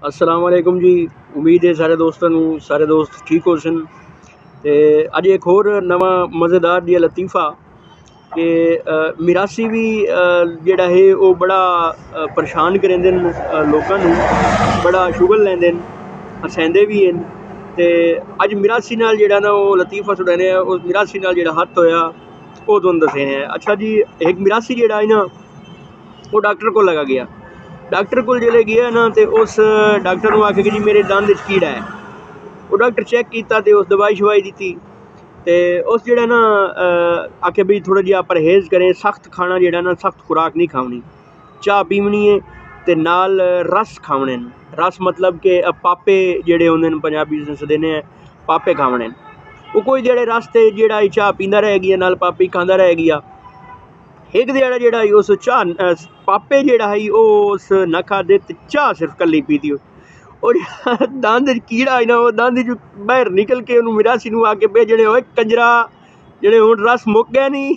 अस्सलाम वालेकुम जी। उम्मीद है सारे दोस्तों सारे दोस्त ठीक हो सन। ते अज एक होर नवा मज़ेदार जिहा लतीफ़ा कि मिरासी भी जेड़ा है वो बड़ा परेशान करेंदे न लोकां नूं, बड़ा शुगल लैंदे न, हसांदे भी हैं। ते अज मिरासी नाल जेड़ा ना वो लतीफ़ा सुनाने उस मिरासी नाल जेड़ा हादसा होया वो तुहानूं दस्सने हैं। अच्छा जी, एक मिरासी जेड़ा है ना वो डॉक्टर को लगा गया। डॉक्टर को जिसले गया ना तो उस डॉक्टर को आखे कि जी मेरे दंद च कीड़ा है। वो डॉक्टर चेक किया तो उस दवाई शवाई दी ते उस जेड़ा ना आखे भी थोड़ा जिहा परहेज़ करें, सख्त खाना जेड़ा ना सख्त खुराक नहीं खानी, चाह पीवनी है ते नाल रस खावने न। रस मतलब कि पापे जेड़े होंदे न पंजाबी च सदेने पापे खावने न। वो कोई जेड़े रस ते जेड़ा चाह पींदा रह गया नाल पापी खांदा रह गया। एक ध्याड़ा जेड़ा उस चाह पापे जेड़ा है उस न खादे ते चाह सिर्फ कल्ली पीती और दंद कीड़ा है ना वो दंद चो बाहर निकल के उन्होंने मिरासी नूं आके भेजने होए कंजरा जेड़े हुण रस मुक गया नहीं।